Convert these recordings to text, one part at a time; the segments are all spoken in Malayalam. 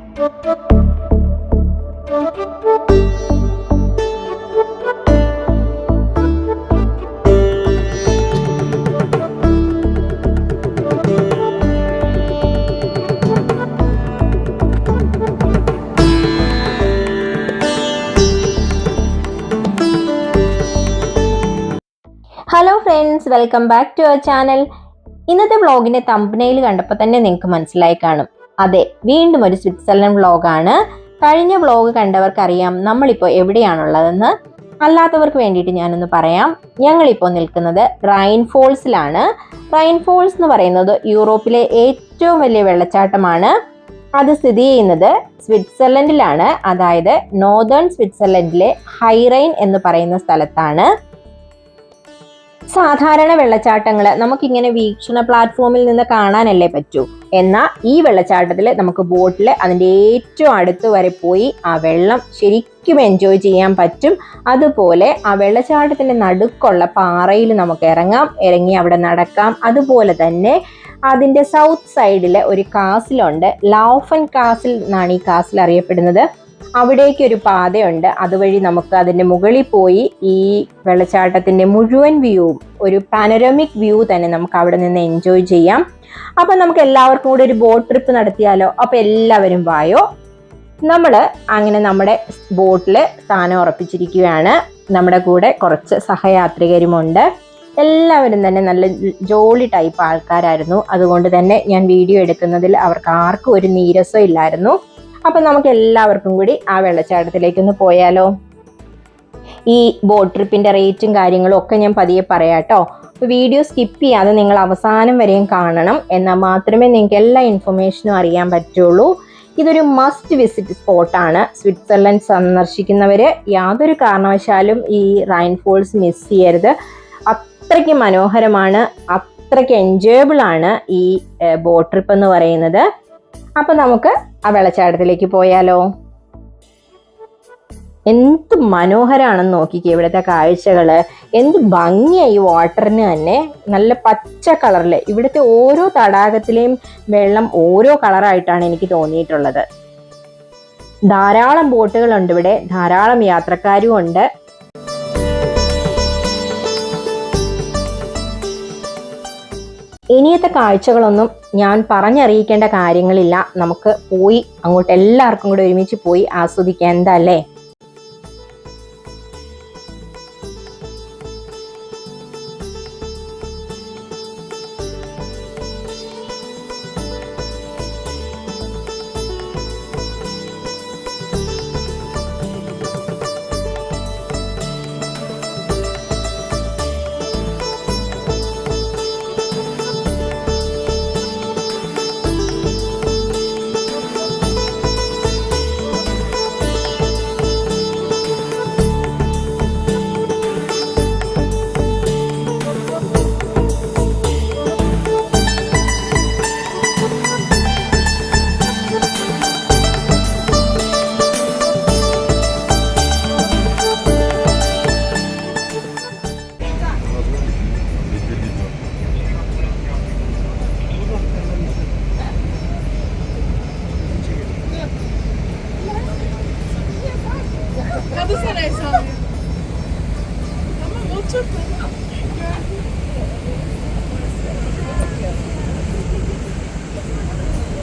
Hello friends, welcome back to our channel. ഇന്നത്തെ വ്ളോഗിന്റെ തംബ്നെയിൽ കണ്ടപ്പോൾ തന്നെ നിങ്ങൾക്ക് മനസ്സിലായി കാണും. അതെ, വീണ്ടും ഒരു സ്വിറ്റ്സർലൻഡ് വ്ളോഗാണ്. കഴിഞ്ഞ വ്ളോഗ് കണ്ടവർക്കറിയാം നമ്മളിപ്പോൾ എവിടെയാണുള്ളതെന്ന്. അല്ലാത്തവർക്ക് വേണ്ടിയിട്ട് ഞാനൊന്ന് പറയാം. ഞങ്ങളിപ്പോൾ നിൽക്കുന്നത് റൈൻ ഫോൾസിലാണ്. റൈൻ ഫോൾസ് എന്ന് പറയുന്നത് യൂറോപ്പിലെ ഏറ്റവും വലിയ വെള്ളച്ചാട്ടമാണ്. അത് സ്ഥിതി ചെയ്യുന്നത് സ്വിറ്റ്സർലൻഡിലാണ്, അതായത് നോർത്തേൺ സ്വിറ്റ്സർലൻഡിലെ ഹൈറൈൻ എന്ന് പറയുന്ന സ്ഥലത്താണ്. സാധാരണ വെള്ളച്ചാട്ടങ്ങൾ നമുക്കിങ്ങനെ വീക്ഷണ പ്ലാറ്റ്ഫോമിൽ നിന്ന് കാണാനല്ലേ പറ്റൂ. എന്നാൽ ഈ വെള്ളച്ചാട്ടത്തിൽ നമുക്ക് ബോട്ടിൽ അതിൻ്റെ ഏറ്റവും അടുത്ത് വരെ പോയി ആ വെള്ളം ശരിക്കും എൻജോയ് ചെയ്യാൻ പറ്റും. അതുപോലെ ആ വെള്ളച്ചാട്ടത്തിൻ്റെ നടുക്കുള്ള പാറയിൽ നമുക്ക് ഇറങ്ങി അവിടെ നടക്കാം. അതുപോലെ തന്നെ അതിൻ്റെ സൗത്ത് സൈഡിൽ ഒരു കാസിലുണ്ട്. ലൗഫൻ കാസിൽ എന്നാണ് ഈ കാസിൽ അറിയപ്പെടുന്നത്. അവിടേക്ക് ഒരു പാതയുണ്ട്. അതുവഴി നമുക്ക് അതിൻ്റെ മുകളിൽ പോയി ഈ വെള്ളച്ചാട്ടത്തിൻ്റെ മുഴുവൻ വ്യൂവും, ഒരു പാനോരമിക് വ്യൂ തന്നെ നമുക്ക് അവിടെ നിന്ന് എൻജോയ് ചെയ്യാം. അപ്പം നമുക്ക് എല്ലാവർക്കും കൂടി ഒരു ബോട്ട് ട്രിപ്പ് നടത്തിയാലോ? അപ്പം എല്ലാവരും വായോ. നമ്മൾ അങ്ങനെ നമ്മുടെ ബോട്ടിൽ സ്ഥാനം ഉറപ്പിച്ചിരിക്കുകയാണ്. നമ്മുടെ കൂടെ കുറച്ച് സഹയാത്രികരുമുണ്ട്. എല്ലാവരും തന്നെ നല്ല ജോളി ടൈപ്പ് ആൾക്കാരായിരുന്നു. അതുകൊണ്ട് തന്നെ ഞാൻ വീഡിയോ എടുക്കുന്നതിൽ അവർക്ക് ആർക്കും ഒരു നീരസം ഇല്ലായിരുന്നു. അപ്പം നമുക്ക് എല്ലാവർക്കും കൂടി ആ വെള്ളച്ചാട്ടത്തിലേക്കൊന്ന് പോയാലോ? ഈ ബോട്ട് ട്രിപ്പിൻ്റെ റേറ്റും കാര്യങ്ങളും ഒക്കെ ഞാൻ പതിയെ പറയാം കേട്ടോ. അപ്പോൾ വീഡിയോ സ്കിപ്പ് ചെയ്യാതെ നിങ്ങൾ അവസാനം വരെയും കാണണം. എന്നാൽ മാത്രമേ നിങ്ങൾക്ക് എല്ലാ ഇൻഫർമേഷനും അറിയാൻ പറ്റുള്ളൂ. ഇതൊരു മസ്റ്റ് വിസിറ്റ് സ്പോട്ടാണ്. സ്വിറ്റ്സർലൻഡ് സന്ദർശിക്കുന്നവർ യാതൊരു കാരണവശാലും ഈ റൈൻ ഫോൾസ് മിസ് ചെയ്യരുത്. അത്രയ്ക്ക് മനോഹരമാണ്, അത്രയ്ക്ക് എൻജോയബിൾ ആണ് ഈ ബോട്ട് ട്രിപ്പ് എന്ന് പറയുന്നത്. അപ്പം നമുക്ക് ആ വെള്ളച്ചാട്ടത്തിലേക്ക് പോയാലോ? എന്ത് മനോഹരമാണെന്ന് നോക്കിക്കേ ഇവിടുത്തെ കാഴ്ചകൾ. എന്ത് ഭംഗിയായി ഈ വാട്ടറിന് തന്നെ. നല്ല പച്ച കളറിൽ ഇവിടുത്തെ ഓരോ തടാകത്തിലെയും വെള്ളം ഓരോ കളറായിട്ടാണ് എനിക്ക് തോന്നിയിട്ടുള്ളത്. ധാരാളം ബോട്ടുകളുണ്ട് ഇവിടെ, ധാരാളം യാത്രക്കാരും ഉണ്ട്. ഇനിയത്തെ കാഴ്ചകളൊന്നും ഞാൻ പറഞ്ഞറിയിക്കേണ്ട കാര്യങ്ങളില്ല. നമുക്ക് പോയി അങ്ങോട്ട് എല്ലാവർക്കും കൂടെ ഒരുമിച്ച് പോയി ആസ്വദിക്കാൻ. എന്താ അല്ലേ?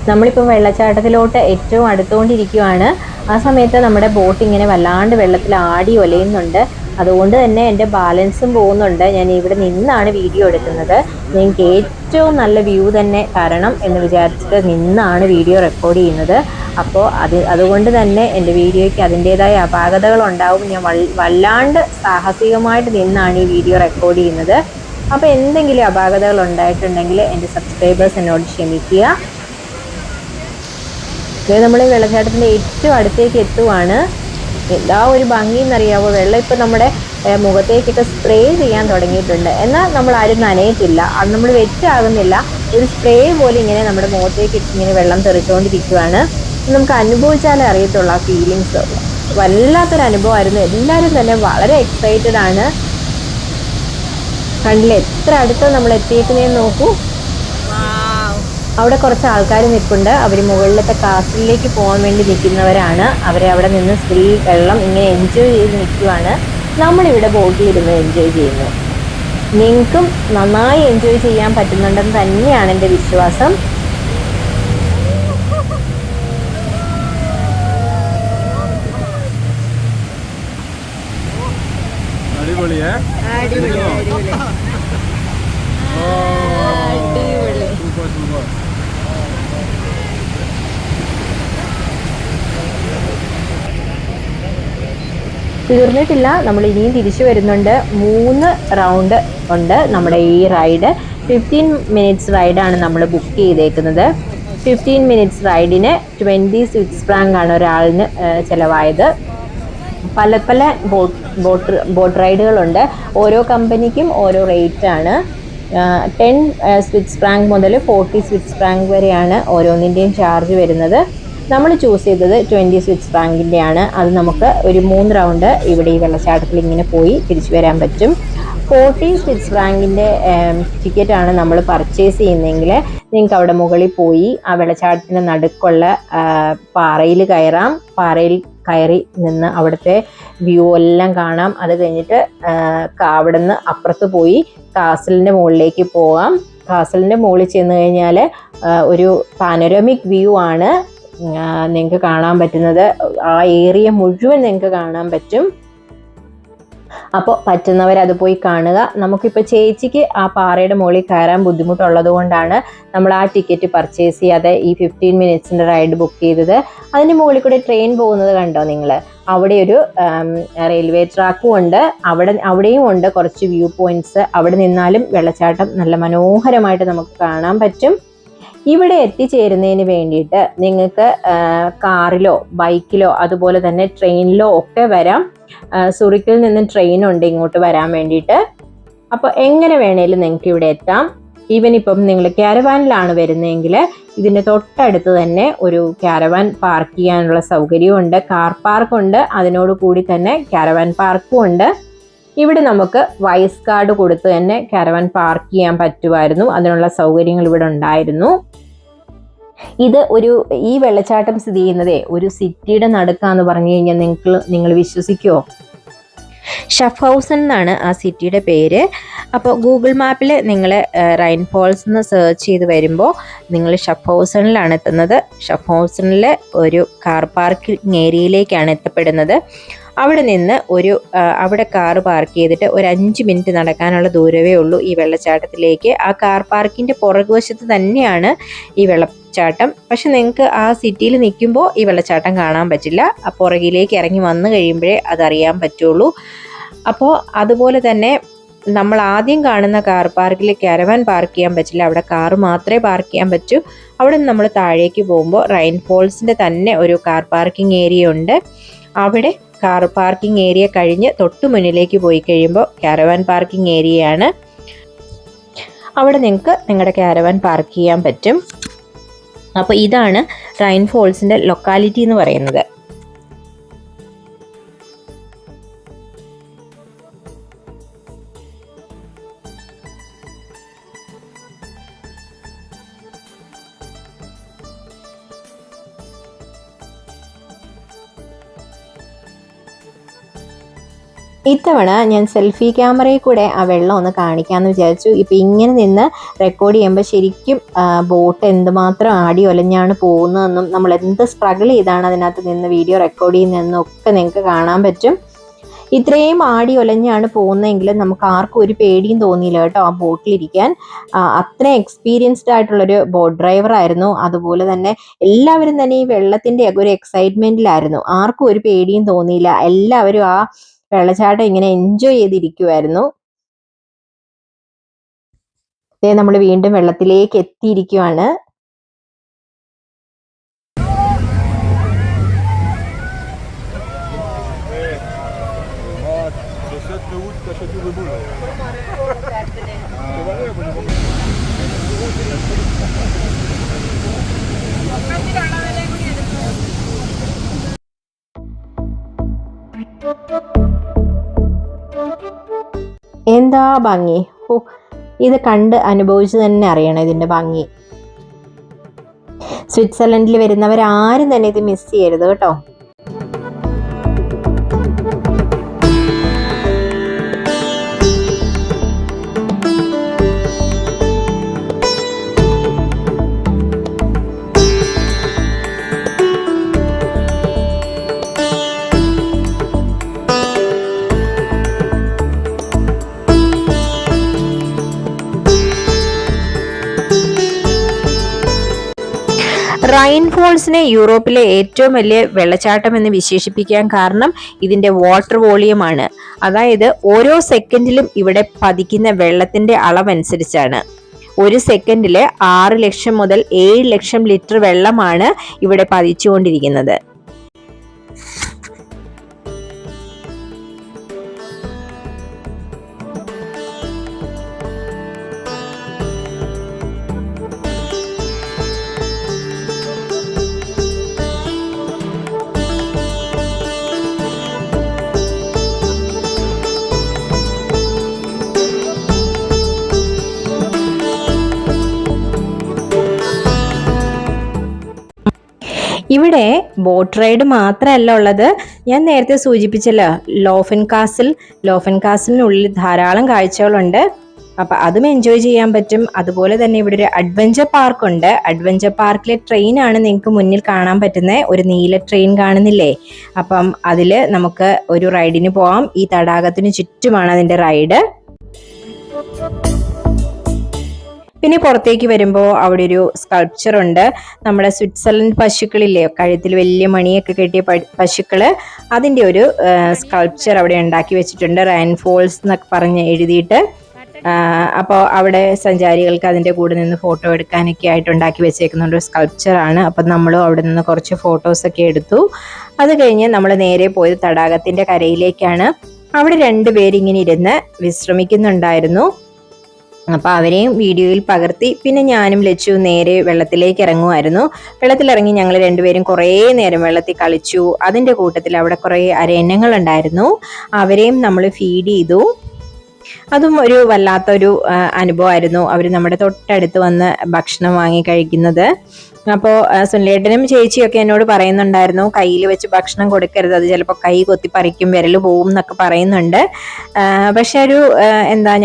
നമ്മളിപ്പോൾ വെള്ളച്ചാട്ടത്തിലോട്ട് ഏറ്റവും അടുത്തുകൊണ്ടിരിക്കുകയാണ്. ആ സമയത്ത് നമ്മുടെ ബോട്ട് ഇങ്ങനെ വല്ലാണ്ട് വെള്ളത്തിൽ ആടി ഒലയുന്നുണ്ട്. അതുകൊണ്ട് തന്നെ എൻ്റെ ബാലൻസും പോകുന്നുണ്ട്. ഞാൻ ഇവിടെ നിന്നാണ് വീഡിയോ എടുക്കുന്നത്. നിങ്ങൾക്ക് ഏറ്റവും നല്ല വ്യൂ തന്നെ തരണം എന്ന് വിചാരിച്ചിട്ട് നിന്നാണ് വീഡിയോ റെക്കോർഡ് ചെയ്യുന്നത്. അപ്പോൾ അതുകൊണ്ട് തന്നെ എൻ്റെ വീഡിയോയ്ക്ക് അതിൻ്റേതായ അപാകതകളുണ്ടാവും. ഞാൻ വല്ലാണ്ട് സാഹസികമായിട്ട് നിന്നാണ് ഈ വീഡിയോ റെക്കോർഡ് ചെയ്യുന്നത്. അപ്പോൾ എന്തെങ്കിലും അപാകതകൾ ഉണ്ടായിട്ടുണ്ടെങ്കിൽ എൻ്റെ സബ്സ്ക്രൈബേഴ്സ് എന്നോട് ക്ഷമിക്കുക. നമ്മൾ വെള്ളച്ചാട്ടത്തിൻ്റെ ഏറ്റവും അടുത്തേക്ക് എത്തുവാണ്. എന്താ ഒരു ഭംഗിയെന്നറിയാവോ? വെള്ളം ഇപ്പോൾ നമ്മുടെ മുഖത്തേക്കൊക്കെ സ്പ്രേ ചെയ്യാൻ തുടങ്ങിയിട്ടുണ്ട്. എന്നാൽ നമ്മൾ ആരും നനയത്തില്ല, അത് നമ്മൾ വെറ്റാകുന്നില്ല. ഒരു സ്പ്രേ പോലെ ഇങ്ങനെ നമ്മുടെ മുഖത്തേക്ക് ഇങ്ങനെ വെള്ളം തെറിച്ചുകൊണ്ടിരിക്കുകയാണ്. നമുക്ക് അനുഭവിച്ചാലേ അറിയത്തുള്ളൂ ആ ഫീലിങ്സ്. വല്ലാത്തൊരു അനുഭവമായിരുന്നു. എല്ലാവരും തന്നെ വളരെ എക്സൈറ്റഡ് ആണ്. കണ്ടില്ല എത്ര അടുത്ത് നമ്മൾ എത്തിയേക്കുന്നതെന്ന് നോക്കൂ. അവിടെ കുറച്ച് ആൾക്കാർ നിൽപ്പുണ്ട്. അവർ മുകളിലത്തെ കാസിലേക്ക് പോകാൻ വേണ്ടി നിൽക്കുന്നവരാണ്. അവരെ അവിടെ നിന്ന് സ്റ്റിൽ വെള്ളം ഇങ്ങനെ എൻജോയ് ചെയ്ത് നിൽക്കുവാണ്. നമ്മളിവിടെ ബോട്ടിലിരുന്ന് എൻജോയ് ചെയ്യുന്നു. നിങ്ങൾക്കും നന്നായി എൻജോയ് ചെയ്യാൻ പറ്റുന്നുണ്ടെന്ന് തന്നെയാണ് എൻ്റെ വിശ്വാസം. അടിപൊളിയേ? അടിപൊളി അടിപൊളി തീർന്നിട്ടില്ല, നമ്മൾ ഇനിയും തിരിച്ചു വരുന്നുണ്ട്. 3 റൗണ്ട് ഉണ്ട് നമ്മുടെ ഈ റൈഡ്. 15 മിനിറ്റ്സ് റൈഡാണ് നമ്മൾ ബുക്ക് ചെയ്തേക്കുന്നത്. 15 മിനിറ്റ്സ് റൈഡിന് 20 സ്വിസ് ഫ്രാങ്ക് ആണ് ഒരാളിന് ചിലവായത്. പല പല ബോട്ട് റൈഡുകളുണ്ട്. ഓരോ കമ്പനിക്കും ഓരോ റേറ്റാണ്. 10 സ്വിസ് ഫ്രാങ്ക് മുതൽ 40 സ്വിസ് ഫ്രാങ്ക് വരെയാണ് ഓരോന്നിൻ്റെയും ചാർജ് വരുന്നത്. നമ്മൾ ചൂസ് ചെയ്തത് 20 സ്വിസ് ഫ്രാങ്കിൻ്റെയാണ്. അത് നമുക്ക് ഒരു 3 റൗണ്ട് ഇവിടെ ഈ വെള്ളച്ചാട്ടത്തിൽ ഇങ്ങനെ പോയി തിരിച്ചു വരാൻ പറ്റും. 40 സ്വിസ് ഫ്രാങ്കിൻ്റെ ടിക്കറ്റാണ് നമ്മൾ പർച്ചേസ് ചെയ്യുന്നതെങ്കിൽ നിങ്ങൾക്ക് അവിടെ മുകളിൽ പോയി ആ വെള്ളച്ചാട്ടത്തിൻ്റെ നടുക്കുള്ള പാറയിൽ കയറാം. പാറയിൽ കയറി നിന്ന് അവിടുത്തെ വ്യൂ എല്ലാം കാണാം. അത് കഴിഞ്ഞിട്ട് അവിടെ നിന്ന് അപ്പുറത്ത് പോയി കാസലിൻ്റെ മുകളിലേക്ക് പോകാം. കാസലിൻ്റെ മുകളിൽ ചെന്ന് കഴിഞ്ഞാൽ ഒരു പാനോരമിക് വ്യൂ ആണ് നിങ്ങൾക്ക് കാണാൻ പറ്റുന്നത്. ആ ഏരിയ മുഴുവൻ നിങ്ങൾക്ക് കാണാൻ പറ്റും. അപ്പോൾ പറ്റുന്നവരത് പോയി കാണുക. നമുക്കിപ്പോൾ ചേച്ചിക്ക് ആ പാറയുടെ മുകളിൽ കയറാൻ ബുദ്ധിമുട്ടുള്ളത് കൊണ്ടാണ് നമ്മൾ ആ ടിക്കറ്റ് പർച്ചേസ് ചെയ്യാതെ ഈ 15 മിനിറ്റ്സിൻ്റെ റൈഡ് ബുക്ക് ചെയ്തത്. അതിന് മുകളിൽ കൂടെ ട്രെയിൻ പോകുന്നത് കണ്ടോ നിങ്ങൾ? അവിടെ ഒരു റെയിൽവേ ട്രാക്കും ഉണ്ട്. അവിടെയും ഉണ്ട് കുറച്ച് വ്യൂ പോയിന്റ്സ്. അവിടെ നിന്നാലും വെള്ളച്ചാട്ടം നല്ല മനോഹരമായിട്ട് നമുക്ക് കാണാൻ പറ്റും. ഇവിടെ എത്തിച്ചേരുന്നതിന് വേണ്ടിയിട്ട് നിങ്ങൾക്ക് കാറിലോ ബൈക്കിലോ അതുപോലെ തന്നെ ട്രെയിനിലോ ഒക്കെ വരാം. സുറിക്കിൽ നിന്ന് ട്രെയിൻ ഉണ്ട് ഇങ്ങോട്ട് വരാൻ വേണ്ടിയിട്ട്. അപ്പോൾ എങ്ങനെ വേണേലും നിങ്ങൾക്ക് ഇവിടെ എത്താം. ഈവൻ ഇപ്പം നിങ്ങൾ ക്യാരവാനിലാണ് വരുന്നതെങ്കിൽ ഇതിൻ്റെ തൊട്ടടുത്ത് തന്നെ ഒരു ക്യാരവാൻ പാർക്ക് ചെയ്യാനുള്ള സൗകര്യമുണ്ട്. കാർ പാർക്കുണ്ട്, അതിനോട് കൂടി തന്നെ ക്യാരവാൻ പാർക്കും ഉണ്ട്. ഇവിടെ നമുക്ക് വൈസ് കാർഡ് കൊടുത്ത് തന്നെ ക്യാരവാൻ പാർക്ക് ചെയ്യാൻ പറ്റുമായിരുന്നു. അതിനുള്ള സൗകര്യങ്ങൾ ഇവിടെ ഉണ്ടായിരുന്നു. ഈ വെള്ളച്ചാട്ടം സ്ഥിതി ചെയ്യുന്നതേ ഒരു സിറ്റിയുടെ നടുക്കാന്ന് പറഞ്ഞു കഴിഞ്ഞാൽ നിങ്ങൾ വിശ്വസിക്കുമോ? ഷഫ്ഹൗസൻ എന്നാണ് ആ സിറ്റിയുടെ പേര്. അപ്പോൾ ഗൂഗിൾ മാപ്പിൽ നിങ്ങൾ റൈൻ ഫോൾസ് എന്ന് സെർച്ച് ചെയ്ത് വരുമ്പോൾ നിങ്ങൾ ഷഫ്ഹൗസനിലാണ് എത്തുന്നത്. ഷഫ്ഹൗസനിൽ ഒരു കാർ പാർക്കിംഗ് ഏരിയയിലേക്കാണ് എത്തപ്പെടുന്നത്. അവിടെ നിന്ന് അവിടെ കാർ പാർക്ക് ചെയ്തിട്ട് ഒരു 5 മിനിറ്റ് നടക്കാനുള്ള ദൂരമേ ഉള്ളൂ ഈ വെള്ളച്ചാട്ടത്തിലേക്ക്. ആ കാർ പാർക്കിൻ്റെ പുറകുവശത്ത് തന്നെയാണ് ഈ വെള്ളച്ചാട്ടം. പക്ഷെ നിങ്ങൾക്ക് ആ സിറ്റിയിൽ നിൽക്കുമ്പോൾ ഈ വെള്ളച്ചാട്ടം കാണാൻ പറ്റില്ല. ആ പുറകിലേക്ക് ഇറങ്ങി വന്നു കഴിയുമ്പോഴേ അതറിയാൻ പറ്റുള്ളൂ. അപ്പോൾ അതുപോലെ തന്നെ നമ്മൾ ആദ്യം കാണുന്ന കാർ പാർക്കിൽ ക്യാരവാൻ പാർക്ക് ചെയ്യാൻ പറ്റില്ല. അവിടെ കാർ മാത്രമേ പാർക്ക് ചെയ്യാൻ പറ്റൂ. അവിടെ നിന്ന് നമ്മൾ താഴേക്ക് പോകുമ്പോൾ റൈൻ ഫോൾസിൻ്റെ തന്നെ ഒരു കാർ പാർക്കിംഗ് ഏരിയ ഉണ്ട്. അവിടെ കാർ പാർക്കിംഗ് ഏരിയ കഴിഞ്ഞ് തൊട്ട് മുന്നിലേക്ക് പോയി കഴിയുമ്പോൾ ക്യാരവാൻ പാർക്കിംഗ് ഏരിയയാണ്. അവിടെ നിങ്ങൾക്ക് നിങ്ങളുടെ ക്യാരവാൻ പാർക്ക് ചെയ്യാൻ പറ്റും. അപ്പോൾ ഇതാണ് റൈൻ ഫോൾസിൻ്റെ ലൊക്കാലിറ്റി എന്ന് പറയുന്നത്. ഇത്തവണ ഞാൻ സെൽഫി ക്യാമറയിൽ കൂടെ ആ വെള്ളം ഒന്ന് കാണിക്കാമെന്ന് വിചാരിച്ചു. ഇപ്പം ഇങ്ങനെ നിന്ന് റെക്കോർഡ് ചെയ്യുമ്പോൾ ശരിക്കും ബോട്ട് എന്തുമാത്രം ആടി ഒലഞ്ഞാണ് പോകുന്നതെന്നും നമ്മൾ എന്ത് സ്ട്രഗിൾ ചെയ്താണ് അതിനകത്ത് നിന്ന് വീഡിയോ റെക്കോർഡ് ചെയ്യുന്നതെന്നും ഒക്കെ നിങ്ങൾക്ക് കാണാൻ പറ്റും. ഇത്രയും ആടി ഒലഞ്ഞാണ് പോകുന്നതെങ്കിലും നമുക്ക് ആർക്കും ഒരു പേടിയും തോന്നിയില്ല കേട്ടോ ആ ബോട്ടിലിരിക്കാൻ. അത്രയും എക്സ്പീരിയൻസ്ഡ് ആയിട്ടുള്ളൊരു ബോട്ട് ഡ്രൈവർ ആയിരുന്നു. അതുപോലെ തന്നെ എല്ലാവരും തന്നെ ഈ വെള്ളത്തിൻ്റെ ഒരു എക്സൈറ്റ്മെൻറ്റിലായിരുന്നു. ആർക്കും ഒരു പേടിയും തോന്നിയില്ല. എല്ലാവരും ആ വെള്ളച്ചാട്ടം ഇങ്ങനെ എൻജോയ് ചെയ്തിരിക്കുമായിരുന്നു. നമ്മൾ വീണ്ടും വെള്ളത്തിലേക്ക് എത്തിയിരിക്കുവാണ്. എന്താ ഭംഗി! ഇത് കണ്ട് അനുഭവിച്ച് തന്നെ അറിയണം ഇതിൻ്റെ ഭംഗി. സ്വിറ്റ്സർലൻഡിൽ വരുന്നവരാരും തന്നെ ഇത് മിസ് ചെയ്യരുത് കേട്ടോ. റൈൻ ഫോൾസിനെ യൂറോപ്പിലെ ഏറ്റവും വലിയ വെള്ളച്ചാട്ടം എന്ന് വിശേഷിപ്പിക്കാൻ കാരണം ഇതിന്റെ വാട്ടർ വോളിയമാണ്. അതായത് ഓരോ സെക്കൻഡിലും ഇവിടെ പതിക്കുന്ന വെള്ളത്തിന്റെ അളവനുസരിച്ചാണ്. ഒരു സെക്കൻഡില് 6 ലക്ഷം മുതൽ 7 ലക്ഷം ലിറ്റർ വെള്ളമാണ് ഇവിടെ പതിച്ചുകൊണ്ടിരിക്കുന്നത്. ഇവിടെ ബോട്ട് റൈഡ് മാത്രമല്ല ഉള്ളത്, ഞാൻ നേരത്തെ സൂചിപ്പിച്ചല്ലോ ലോഫൻ കാസിലിനുള്ളിൽ ധാരാളം കാഴ്ചകളുണ്ട്. അപ്പം അതും എൻജോയ് ചെയ്യാൻ പറ്റും. അതുപോലെ തന്നെ ഇവിടെ ഒരു അഡ്വഞ്ചർ പാർക്ക് ഉണ്ട്. അഡ്വഞ്ചർ പാർക്കിലെ ട്രെയിനാണ് നിങ്ങൾക്ക് മുന്നിൽ കാണാൻ പറ്റുന്നത്. ഒരു നീല ട്രെയിൻ കാണുന്നില്ലേ? അപ്പം അതിൽ നമുക്ക് ഒരു റൈഡിന് പോവാം. ഈ തടാകത്തിന് ചുറ്റുമാണ് അതിൻ്റെ റൈഡ്. പിന്നെ പുറത്തേക്ക് വരുമ്പോൾ അവിടെ ഒരു സ്കൾപ്ചർ ഉണ്ട്. നമ്മുടെ സ്വിറ്റ്സർലൻഡ് പശുക്കളില്ലേ, കഴുത്തിൽ വലിയ മണിയൊക്കെ കെട്ടിയ പശുക്കൾ, അതിൻ്റെ ഒരു സ്കൾപ്ചർ അവിടെ ഉണ്ടാക്കി വെച്ചിട്ടുണ്ട്. റൈൻ ഫോൾസ് എന്നൊക്കെ പറഞ്ഞ് എഴുതിയിട്ട്. അപ്പോൾ അവിടെ സഞ്ചാരികൾക്ക് അതിൻ്റെ കൂടെ നിന്ന് ഫോട്ടോ എടുക്കാനൊക്കെ ആയിട്ട് ഉണ്ടാക്കി വെച്ചേക്കുന്ന ഒരു സ്കൾപ്ചറാണ്. അപ്പം നമ്മളും അവിടെ നിന്ന് കുറച്ച് ഫോട്ടോസൊക്കെ എടുത്തു. അത് കഴിഞ്ഞ് നമ്മൾ നേരെ പോയത് തടാകത്തിൻ്റെ കരയിലേക്കാണ്. അവിടെ 2 പേരിങ്ങനെ ഇരുന്ന് വിശ്രമിക്കുന്നുണ്ടായിരുന്നു. അപ്പോൾ അവരെയും വീഡിയോയിൽ പകർത്തി. പിന്നെ ഞാനും ലച്ചു നേരെ വെള്ളത്തിലേക്ക് ഇറങ്ങുമായിരുന്നു. വെള്ളത്തിലിറങ്ങി ഞങ്ങൾ 2 പേരും കുറേ നേരം വെള്ളത്തിൽ കളിച്ചു. അതിൻ്റെ കൂട്ടത്തിൽ അവിടെ കുറേ അരയന്നങ്ങൾ ഉണ്ടായിരുന്നു. അവരെയും നമ്മൾ ഫീഡ് ചെയ്തു. അതും ഒരു വല്ലാത്തൊരു അനുഭവമായിരുന്നു. അവർ നമ്മുടെ തൊട്ടടുത്ത് വന്ന് ഭക്ഷണം വാങ്ങി കഴിക്കുന്നത്. അപ്പോൾ സുനിലേട്ടനും ചേച്ചിയൊക്കെ എന്നോട് പറയുന്നുണ്ടായിരുന്നു, കയ്യിൽ വെച്ച് ഭക്ഷണം കൊടുക്കരുത്, അത് ചിലപ്പോൾ കൈ കൊത്തി പറിക്കും, വിരൽ പോവും എന്നൊക്കെ പറയുന്നുണ്ട്. പക്ഷെ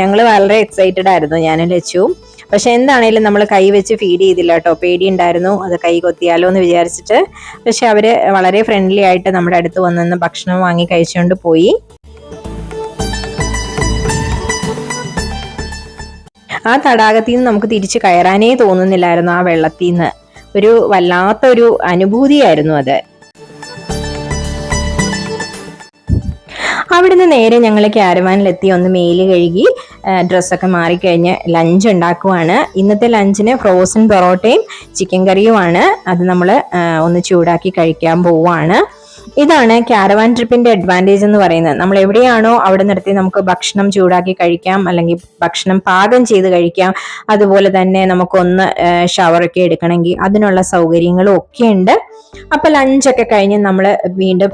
ഞങ്ങൾ വളരെ എക്സൈറ്റഡ് ആയിരുന്നു, ഞാനും ലച്ചുവും. പക്ഷെ എന്താണേലും നമ്മൾ കൈ വെച്ച് ഫീഡ് ചെയ്തില്ല കേട്ടോ. പേടിയുണ്ടായിരുന്നു അത് കൈ കൊത്തിയാലോ എന്ന് വിചാരിച്ചിട്ട്. പക്ഷെ അവർ വളരെ ഫ്രണ്ട്ലി ആയിട്ട് നമ്മുടെ അടുത്ത് വന്ന് ഭക്ഷണം വാങ്ങി കഴിച്ചുകൊണ്ട് പോയി. ആ തടാകത്തിൽ നിന്ന് നമുക്ക് തിരിച്ച് കയറാനേ തോന്നുന്നില്ലായിരുന്നു. ആ വെള്ളത്തിൽ നിന്ന് ഒരു വല്ലാത്തൊരു അനുഭൂതിയായിരുന്നു അത്. അവിടുന്ന് നേരെ ഞങ്ങൾ ക്യാരവാനിലെത്തി ഒന്ന് മേല് കഴുകി ഡ്രസ്സൊക്കെ മാറിക്കഴിഞ്ഞ് ലഞ്ച് ഉണ്ടാക്കുവാണ്. ഇന്നത്തെ ലഞ്ചിന് ഫ്രോസൺ പൊറോട്ടയും ചിക്കൻ കറിയുമാണ്. അത് നമ്മൾ ഒന്ന് ചൂടാക്കി കഴിക്കാൻ പോവുകയാണ്. ഇതാണ് ക്യാരവാൻ ട്രിപ്പിന്റെ അഡ്വാൻറ്റേജ് എന്ന് പറയുന്നത്. നമ്മൾ എവിടെയാണോ അവിടെ നിർത്തി നമുക്ക് ഭക്ഷണം ചൂടാക്കി കഴിക്കാം, അല്ലെങ്കിൽ ഭക്ഷണം പാകം ചെയ്ത് കഴിക്കാം. അതുപോലെ തന്നെ നമുക്കൊന്ന് ഷവറൊക്കെ എടുക്കണമെങ്കിൽ അതിനുള്ള സൗകര്യങ്ങളും ഒക്കെ ഉണ്ട്. അപ്പൊ ലഞ്ചൊക്കെ കഴിഞ്ഞ് നമ്മൾ വീണ്ടും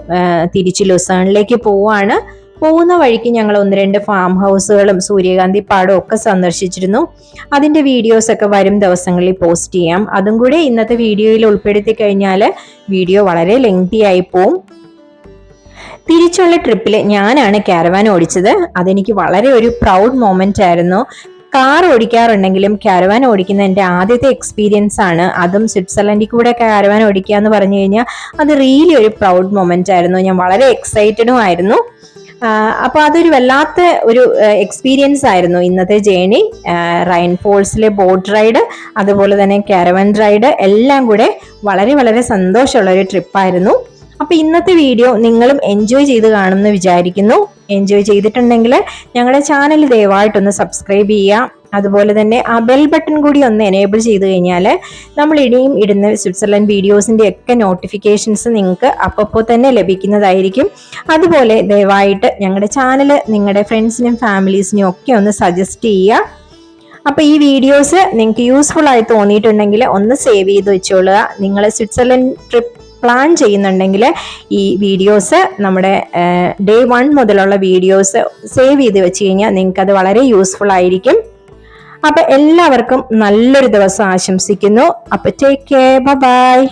തിരിച്ച് ലുസേണിലേക്ക് പോവാണ്. പോകുന്ന വഴിക്ക് ഞങ്ങൾ 1-2 ഫാം ഹൗസുകളും സൂര്യകാന്തി പാടവും ഒക്കെ സന്ദർശിച്ചിരുന്നു. അതിന്റെ വീഡിയോസ് ഒക്കെ വരും ദിവസങ്ങളിൽ പോസ്റ്റ് ചെയ്യാം. അതും കൂടെ ഇന്നത്തെ വീഡിയോയിൽ ഉൾപ്പെടുത്തി കഴിഞ്ഞാൽ വീഡിയോ വളരെ ലെങ്തി ആയി പോവും. തിരിച്ചുള്ള ട്രിപ്പിൽ ഞാനാണ് ക്യാരവാൻ ഓടിച്ചത്. അതെനിക്ക് വളരെ ഒരു പ്രൗഡ് മൊമെന്റ് ആയിരുന്നു. കാർ ഓടിക്കാറുണ്ടെങ്കിലും ക്യാരവാൻ ഓടിക്കുന്ന എൻ്റെ ആദ്യത്തെ എക്സ്പീരിയൻസ് ആണ്. അതും സ്വിറ്റ്സർലൻഡിൽ കൂടെ ക്യാരവാൻ ഓടിക്കുക എന്ന് പറഞ്ഞു കഴിഞ്ഞാൽ അത് റിയലി ഒരു പ്രൗഡ് മൊമെന്റ് ആയിരുന്നു. ഞാൻ വളരെ എക്സൈറ്റഡും ആയിരുന്നു. അപ്പൊ അതൊരു വല്ലാത്ത ഒരു എക്സ്പീരിയൻസ് ആയിരുന്നു ഇന്നത്തെ ജേണി. റൈൻ ഫോൾസിലെ ബോട്ട് റൈഡ്, അതുപോലെ തന്നെ ക്യാരവാൻ റൈഡ് എല്ലാം കൂടെ വളരെ വളരെ സന്തോഷമുള്ള ഒരു ട്രിപ്പായിരുന്നു. അപ്പൊ ഇന്നത്തെ വീഡിയോ നിങ്ങളും എൻജോയ് ചെയ്ത് കാണുമെന്ന് വിചാരിക്കുന്നു. എൻജോയ് ചെയ്തിട്ടുണ്ടെങ്കിൽ ഞങ്ങളുടെ ചാനൽ ദയവായിട്ടൊന്ന് സബ്സ്ക്രൈബ് ചെയ്യുക. അതുപോലെ തന്നെ ആ ബെൽ ബട്ടൺ കൂടി ഒന്ന് എനേബിൾ ചെയ്ത് കഴിഞ്ഞാൽ നമ്മൾ ഇനിയും ഇടുന്ന സ്വിറ്റ്സർലൻഡ് വീഡിയോസിൻ്റെ ഒക്കെ നോട്ടിഫിക്കേഷൻസ് നിങ്ങൾക്ക് അപ്പോൾ തന്നെ ലഭിക്കുന്നതായിരിക്കും. അതുപോലെ ദയവായിട്ട് ഞങ്ങളുടെ ചാനൽ നിങ്ങളുടെ ഫ്രണ്ട്സിനും ഫാമിലീസിനും ഒക്കെ ഒന്ന് സജസ്റ്റ് ചെയ്യുക. അപ്പോൾ ഈ വീഡിയോസ് നിങ്ങൾക്ക് യൂസ്ഫുൾ ആയി തോന്നിയിട്ടുണ്ടെങ്കിൽ ഒന്ന് സേവ് ചെയ്ത് വെച്ചോളുക. നിങ്ങൾ സ്വിറ്റ്സർലൻഡ് ട്രിപ്പ് പ്ലാൻ ചെയ്യുന്നുണ്ടെങ്കിൽ ഈ വീഡിയോസ് നമ്മുടെ ഡേ 1 മുതലുള്ള വീഡിയോസ് സേവ് ചെയ്ത് വെച്ച് കഴിഞ്ഞാൽ നിങ്ങൾക്കത് വളരെ യൂസ്ഫുൾ ആയിരിക്കും. അപ്പൊ എല്ലാവർക്കും നല്ലൊരു ദിവസം ആശംസിക്കുന്നു. അപ്പൊ ടേക്ക് കെയർ, ബൈ.